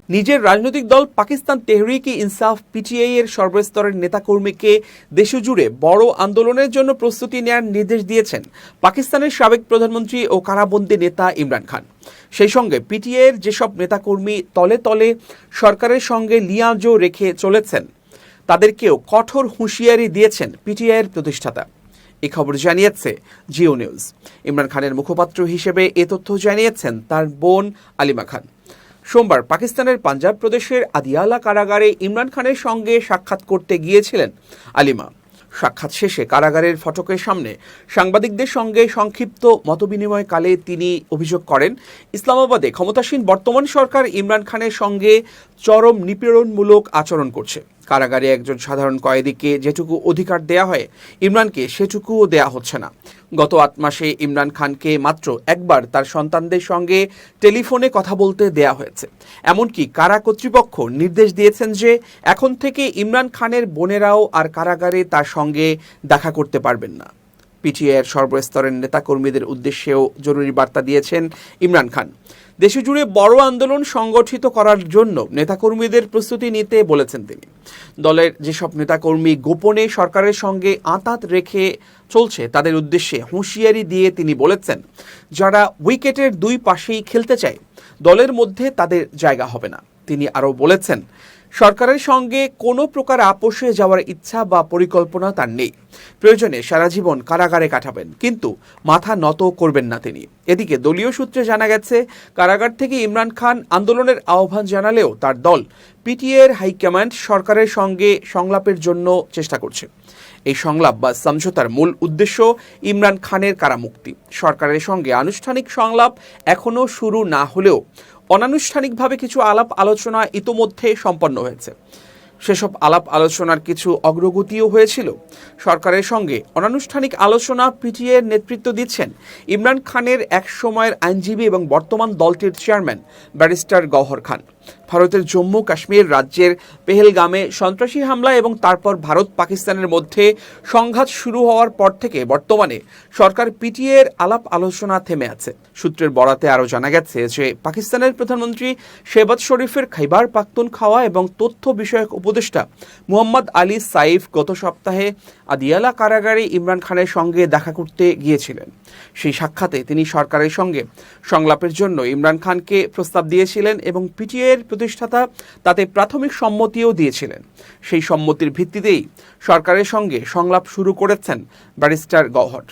নিজের রাজনৈতিক দল পাকিস্তান তেহরিক-ই-ইনসাফ পিটিআই এর সর্বস্তরের নেতাকর্মীকে দেশজুড়ে বড় আন্দোলনের জন্য প্রস্তুতি নেওয়ার নির্দেশ দিয়েছেন পাকিস্তানের সাবেক প্রধানমন্ত্রী ও কারাবন্দী নেতা ইমরান খান। সেই সঙ্গে পিটিআই এর যেসব নেতাকর্মী তলে তলে সরকারের সঙ্গে লিয়াজো রেখে চলেছেন তাদেরকেও কঠোর হুঁশিয়ারি দিয়েছেন পিটিআই এর প্রতিষ্ঠাতা। এই খবর জানিয়েছে জিও নিউজ। ইমরান খানের মুখপাত্র হিসেবে এ তথ্য জানিয়েছেন তার বোন আলিমা খান। সোমবার পাকিস্তানের পাঞ্জাব প্রদেশের আদিয়ালা কারাগারে ইমরান খানের সঙ্গে সাক্ষাৎ করতে গিয়েছিলেন আলিমা। সাক্ষাৎ শেষে কারাগারের ফটকের সামনে সাংবাদিকদের সঙ্গে সংক্ষিপ্ত মতবিনিময়কালে তিনি অভিযোগ করেন, ইসলামাবাদে ক্ষমতাসীন বর্তমান সরকার ইমরান খানের সঙ্গে চরম নিপীড়নমূলক আচরণ করছে। কারাগারে একজন সাধারণ কয়েদিকে যেটুকু অধিকার দেয়া হয় ইমরানকে সেটুকুও দেয়া হচ্ছে না। গত ৮ মাসে ইমরান খানকে মাত্র একবার তার সন্তানদের সঙ্গে টেলিফোনে কথা বলতে দেয়া হয়েছে। এমনকি কারা কর্তৃপক্ষ নির্দেশ দিয়েছেন যে এখন থেকে ইমরান খানের বোনেরাও আর কারাগারে তার সঙ্গে দেখা করতে পারবেন না। পিটিআই এর সর্বস্তরের নেতাকর্মীদের উদ্দেশ্যেও জরুরি বার্তা দিয়েছেন ইমরান খান। দেশজুড়ে বড় আন্দোলন সংগঠিত করার জন্য নেতাকর্মীদের প্রস্তুতি নিতে বলেছেন তিনি। দলের যেসব নেতাকর্মী গোপনে সরকারের সঙ্গে আঁতাত রেখে চলছে তাদের উদ্দেশ্যে হুঁশিয়ারি দিয়ে তিনি বলেছেন, যারা উইকেটের দুই পাশেই খেলতে চায় দলের মধ্যে তাদের জায়গা হবে না। তিনি আরও বলেছেন, সরকারের সঙ্গে কোনো প্রকার আপোষে যাওয়ার ইচ্ছা বা পরিকল্পনা তার নেই। প্রয়োজনে সারা জীবন কারাগারে কাটাবেন, কিন্তু মাথা নত করবেন না তিনি। এদিকে দলীয় সূত্রে জানা গেছে, কারাগার থেকে ইমরান খান আন্দোলনের আহ্বান জানালেও তার দল পিটিআই এর হাইকমান্ড সরকারের সঙ্গে সংলাপের জন্য চেষ্টা করছে। এই সংলাপ বা সমঝোতার মূল উদ্দেশ্য ইমরান খানের কারামুক্তি। সরকারের সঙ্গে আনুষ্ঠানিক সংলাপ এখনও শুরু না হলেও অনানুষ্ঠানিকভাবে কিছু আলাপ আলোচনা ইতোমধ্যে সম্পন্ন হয়েছে। সেসব আলাপ আলোচনার কিছু অগ্রগতিও হয়েছিল। সরকারের সঙ্গে অনানুষ্ঠানিক আলোচনা পিটিআই এর নেতৃত্ব দিচ্ছেন ইমরান খানের এক সময়ের আইনজীবী এবং বর্তমান দলটির চেয়ারম্যান ব্যারিস্টার গওহর খান। ভারতের জম্মু কাশ্মীর রাজ্যের পেহেলগামে সন্ত্রাসী হামলা এবং তারপর ভারত পাকিস্তানের মধ্যে সংঘাত শুরু হওয়ার পর থেকে বর্তমানে সরকার পিটিআই এর আলাপ আলোচনা থেমে আছে। সূত্রের বরাতে আরও জানা গেছে যে পাকিস্তানের প্রধানমন্ত্রী শেহবাজ শরীফের খাইবার পাখতুনখাওয়া এবং তথ্য বিষয়ক উপদেষ্টা মুহাম্মদ আলী সাইফ গত সপ্তাহে আদিয়ালা কারাগারে ইমরান খানের সঙ্গে দেখা করতে গিয়েছিলেন। সেই সাক্ষাতে তিনি সরকারের সঙ্গে সংলাপের জন্য ইমরান খানকে প্রস্তাব দিয়েছিলেন এবং পিটিআই এর প্রতিষ্ঠাতা তাতে প্রাথমিক সম্মতিও দিয়েছিলেন। সেই সম্মতির ভিত্তিতেই সরকারের সঙ্গে সংলাপ শুরু করেছেন ব্যারিস্টার গওহর।